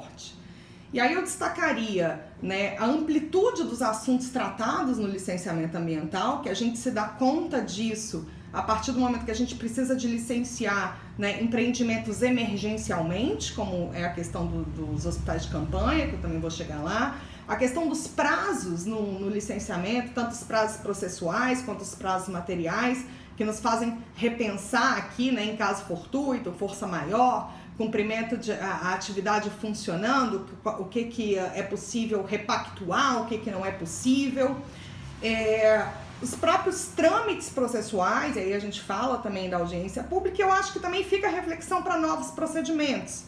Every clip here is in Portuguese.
forte. E aí eu destacaria, né, a amplitude dos assuntos tratados no licenciamento ambiental, que a gente se dá conta disso a partir do momento que a gente precisa de licenciar, né, empreendimentos emergencialmente, como é a questão dos hospitais de campanha, que eu também vou chegar lá, a questão dos prazos no licenciamento, tanto os prazos processuais quanto os prazos materiais, que nos fazem repensar aqui, né, em caso fortuito, força maior, cumprimento de a atividade funcionando, o que é possível repactuar, o que não é possível. Os próprios trâmites processuais, aí a gente fala também da audiência pública, e eu acho que também fica a reflexão para novos procedimentos.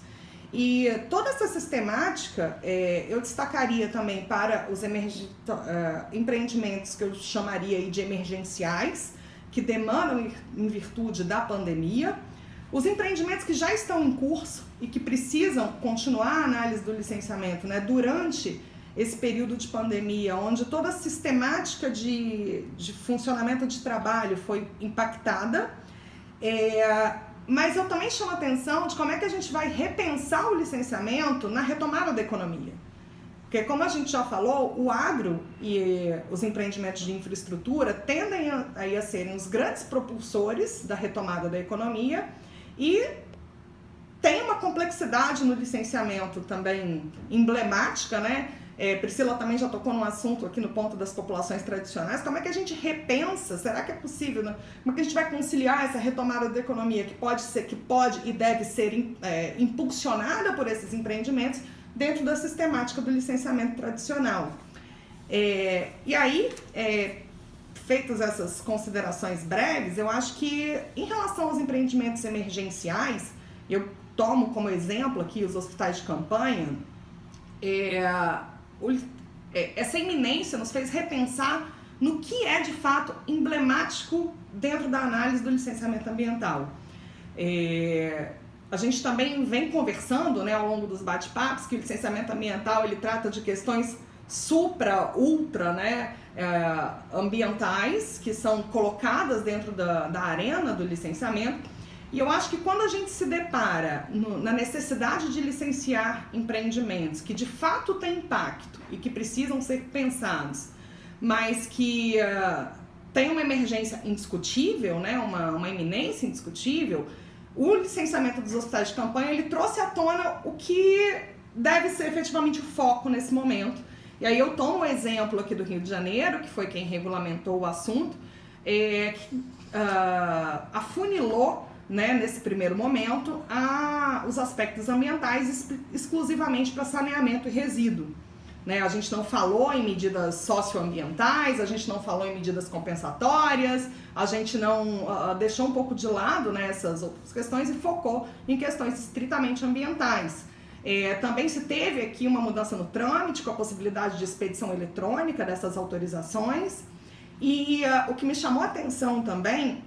E toda essa sistemática eu destacaria também para os empreendimentos que eu chamaria aí de emergenciais, que demandam em virtude da pandemia, os empreendimentos que já estão em curso e que precisam continuar a análise do licenciamento, né, durante esse período de pandemia, onde toda a sistemática de funcionamento de trabalho foi impactada, mas eu também chamo a atenção de como é que a gente vai repensar o licenciamento na retomada da economia. Porque, como a gente já falou, o agro e os empreendimentos de infraestrutura tendem a serem os grandes propulsores da retomada da economia e tem uma complexidade no licenciamento também emblemática, né? Priscila também já tocou num assunto aqui no ponto das populações tradicionais. Como é que a gente repensa? Será que é possível, né? Como é que a gente vai conciliar essa retomada da economia que pode e deve ser impulsionada por esses empreendimentos dentro da sistemática do licenciamento tradicional? E aí, feitas essas considerações breves, eu acho que em relação aos empreendimentos emergenciais, eu tomo como exemplo aqui os hospitais de campanha, essa iminência nos fez repensar no que é de fato emblemático dentro da análise do licenciamento ambiental. A gente também vem conversando, né, ao longo dos bate-papos que o licenciamento ambiental ele trata de questões ultra, né, ambientais, que são colocadas dentro da arena do licenciamento. E eu acho que quando a gente se depara na necessidade de licenciar empreendimentos que de fato têm impacto e que precisam ser pensados, mas que tem uma emergência indiscutível, né, uma iminência indiscutível, o licenciamento dos hospitais de campanha ele trouxe à tona o que deve ser efetivamente o foco nesse momento. E aí eu tomo o exemplo aqui do Rio de Janeiro, que foi quem regulamentou o assunto, que afunilou, né, nesse primeiro momento, os aspectos ambientais exclusivamente para saneamento e resíduo. Né? A gente não falou em medidas socioambientais, a gente não falou em medidas compensatórias, a gente não deixou um pouco de lado, né, essas outras questões e focou em questões estritamente ambientais. Também se teve aqui uma mudança no trâmite com a possibilidade de expedição eletrônica dessas autorizações e o que me chamou a atenção também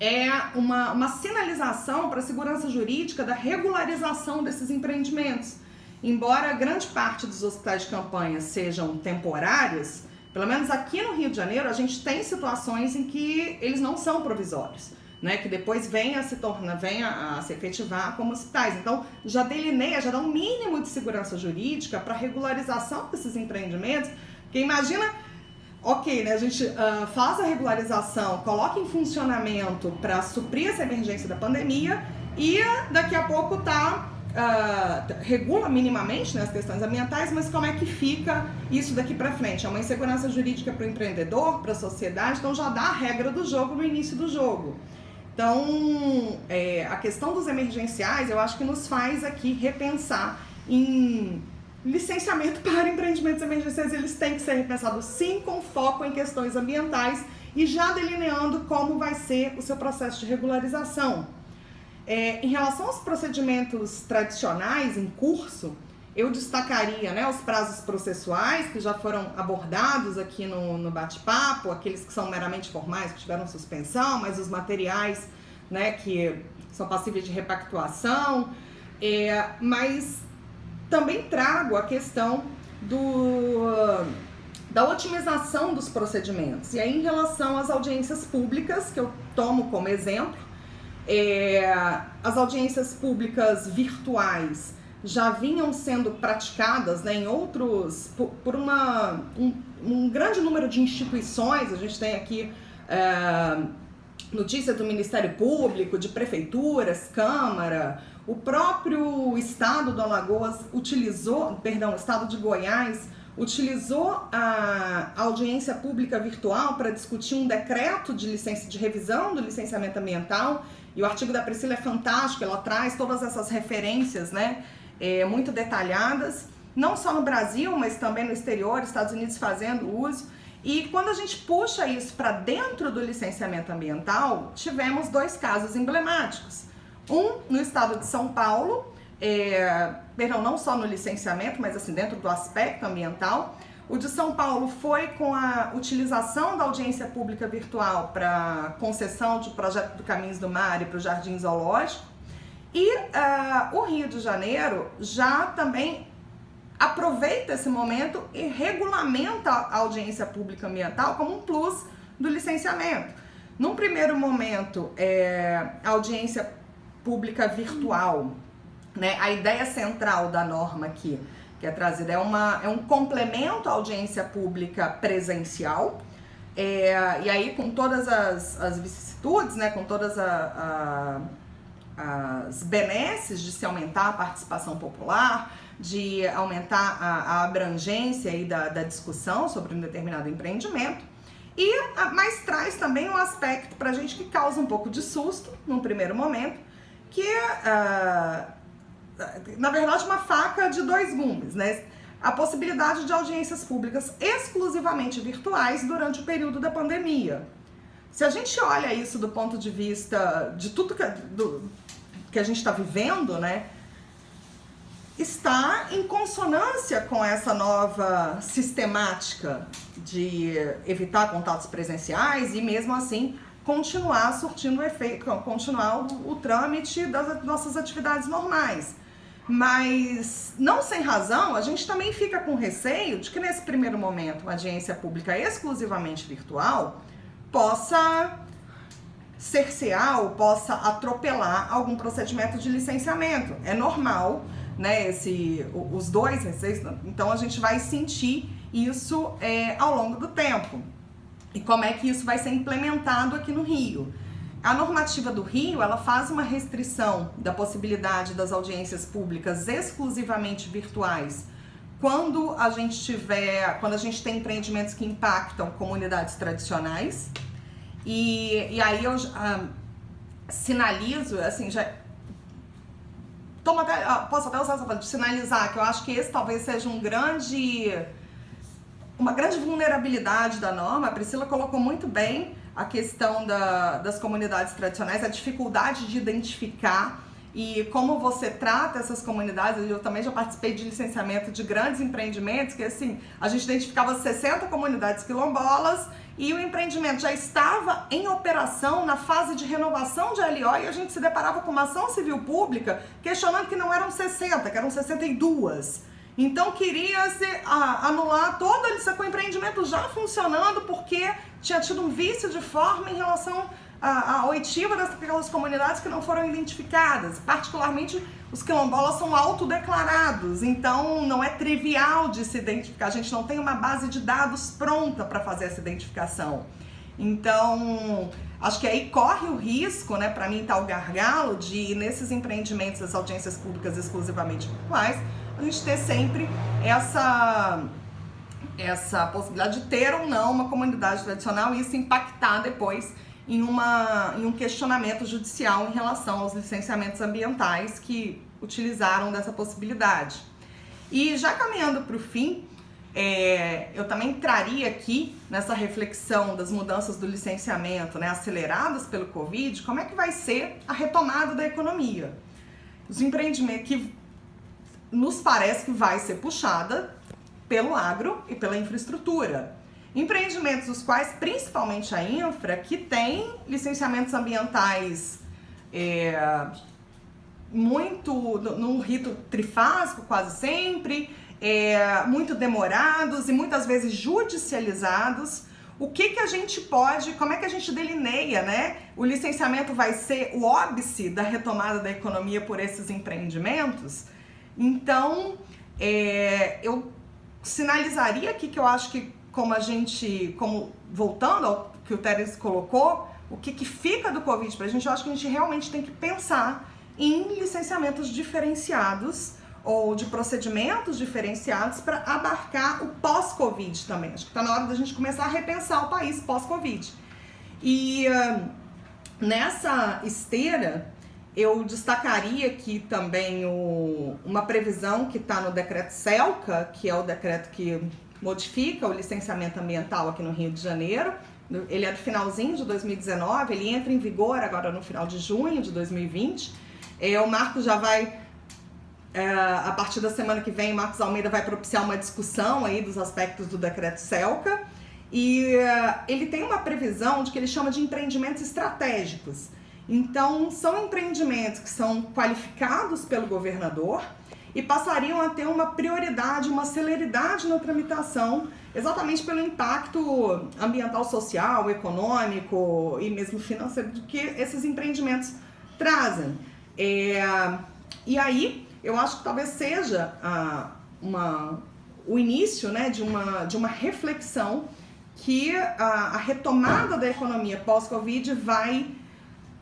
é uma sinalização para a segurança jurídica da regularização desses empreendimentos. Embora grande parte dos hospitais de campanha sejam temporários, pelo menos aqui no Rio de Janeiro a gente tem situações em que eles não são provisórios, né, que depois vem a se efetivar como hospitais. Então já dá um mínimo de segurança jurídica para a regularização desses empreendimentos, porque imagina, ok, né, a gente faz a regularização, coloca em funcionamento para suprir essa emergência da pandemia e daqui a pouco regula minimamente, né, as questões ambientais, mas como é que fica isso daqui para frente? É uma insegurança jurídica para o empreendedor, para a sociedade, então já dá a regra do jogo no início do jogo. Então, a questão dos emergenciais, eu acho que nos faz aqui repensar em licenciamento para empreendimentos emergenciais. Eles têm que ser repensados sim, com foco em questões ambientais e já delineando como vai ser o seu processo de regularização. Em relação aos procedimentos tradicionais em curso, eu destacaria, né, os prazos processuais que já foram abordados aqui no bate-papo, aqueles que são meramente formais, que tiveram suspensão, mas os materiais, né, que são passíveis de repactuação, mas também trago a questão da otimização dos procedimentos. E aí, em relação às audiências públicas, que eu tomo como exemplo, as audiências públicas virtuais já vinham sendo praticadas, né, em outros, por um grande número de instituições. A gente tem aqui notícia do Ministério Público, de prefeituras, Câmara, o próprio Estado do Alagoas o Estado de Goiás utilizou a audiência pública virtual para discutir um decreto de revisão do licenciamento ambiental, e o artigo da Priscila é fantástico, ela traz todas essas referências, né, muito detalhadas, não só no Brasil, mas também no exterior, Estados Unidos fazendo uso. E quando a gente puxa isso para dentro do licenciamento ambiental, tivemos 2 casos emblemáticos. Um no estado de São Paulo, não só no licenciamento, mas assim, dentro do aspecto ambiental. O de São Paulo foi com a utilização da audiência pública virtual para concessão de projeto do Caminhos do Mar e para o Jardim Zoológico. E o Rio de Janeiro já também aproveita esse momento e regulamenta a audiência pública ambiental como um plus do licenciamento. Num primeiro momento, a audiência pública virtual, né, a ideia central da norma aqui, que é trazida, é um complemento à audiência pública presencial, e aí com todas as vicissitudes, né, com todas as benesses de se aumentar a participação popular, de aumentar a abrangência aí da discussão sobre um determinado empreendimento, mas traz também um aspecto para a gente que causa um pouco de susto num primeiro momento, que é, na verdade, uma faca de 2 gumes, né? A possibilidade de audiências públicas exclusivamente virtuais durante o período da pandemia. Se a gente olha isso do ponto de vista de tudo que a gente está vivendo, né, está em consonância com essa nova sistemática de evitar contatos presenciais e mesmo assim continuar surtindo efeito, continuar o trâmite das nossas atividades normais. Mas, não sem razão, a gente também fica com receio de que nesse primeiro momento uma audiência pública exclusivamente virtual possa cercear ou possa atropelar algum procedimento de licenciamento. É normal, né, os 2 receios, então a gente vai sentir isso ao longo do tempo. E como é que isso vai ser implementado aqui no Rio? A normativa do Rio, ela faz uma restrição da possibilidade das audiências públicas exclusivamente virtuais quando a gente tem empreendimentos que impactam comunidades tradicionais. E aí eu sinalizo, assim, posso até usar essa palavra de sinalizar, que eu acho que esse talvez seja uma grande vulnerabilidade da norma. A Priscila colocou muito bem a questão das comunidades tradicionais, a dificuldade de identificar e como você trata essas comunidades. Eu também já participei de licenciamento de grandes empreendimentos, que assim, a gente identificava 60 comunidades quilombolas e o empreendimento já estava em operação na fase de renovação de LO e a gente se deparava com uma ação civil pública questionando que não eram 60, que eram 62. Então queria-se anular toda a licença com o empreendimento já funcionando porque tinha tido um vício de forma em relação à oitiva daquelas comunidades que não foram identificadas. Particularmente os quilombolas são autodeclarados, então não é trivial de se identificar, a gente não tem uma base de dados pronta para fazer essa identificação. Então, acho que aí corre o risco, né, para mim tá o gargalo de, nesses empreendimentos, as audiências públicas exclusivamente virtuais, a gente ter sempre essa possibilidade de ter ou não uma comunidade tradicional e isso impactar depois em um questionamento judicial em relação aos licenciamentos ambientais que utilizaram dessa possibilidade. E já caminhando para o fim, eu também traria aqui, nessa reflexão das mudanças do licenciamento, né, aceleradas pelo Covid, como é que vai ser a retomada da economia. Os empreendimentos que nos parece que vai ser puxada pelo agro e pela infraestrutura. Empreendimentos os quais, principalmente a infra, que tem licenciamentos ambientais muito num rito trifásico quase sempre, muito demorados e muitas vezes judicializados. O que a gente pode, como é que a gente delineia, né? O licenciamento vai ser o óbice da retomada da economia por esses empreendimentos? Então, eu sinalizaria aqui que eu acho que voltando ao que o Teres colocou, o que fica do Covid pra gente, eu acho que a gente realmente tem que pensar em licenciamentos diferenciados ou de procedimentos diferenciados para abarcar o pós-Covid também. Acho que está na hora da gente começar a repensar o país pós-Covid. E nessa esteira, eu destacaria aqui também uma previsão que está no decreto CELCA, que é o decreto que modifica o licenciamento ambiental aqui no Rio de Janeiro. Ele é do finalzinho de 2019, ele entra em vigor agora no final de junho de 2020. O Marcos já vai, a partir da semana que vem, o Marcos Almeida vai propiciar uma discussão aí dos aspectos do decreto CELCA. E ele tem uma previsão de que ele chama de empreendimentos estratégicos. Então, são empreendimentos que são qualificados pelo governador e passariam a ter uma prioridade, uma celeridade na tramitação, exatamente pelo impacto ambiental, social, econômico e mesmo financeiro que esses empreendimentos trazem. E aí, eu acho que talvez seja o início, né, de uma reflexão que a retomada da economia pós-Covid vai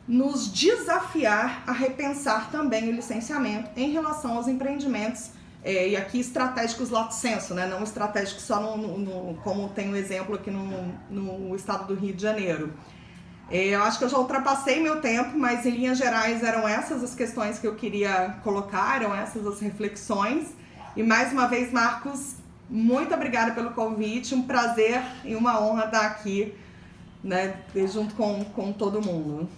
nos desafiar a repensar também o licenciamento em relação aos empreendimentos, e aqui estratégicos lato sensu, né? Não estratégicos só como tem o exemplo aqui no estado do Rio de Janeiro. Eu acho que eu já ultrapassei meu tempo, mas em linhas gerais eram essas as questões que eu queria colocar, eram essas as reflexões. E mais uma vez, Marcos, muito obrigada pelo convite, um prazer e uma honra estar aqui, né, junto com todo mundo.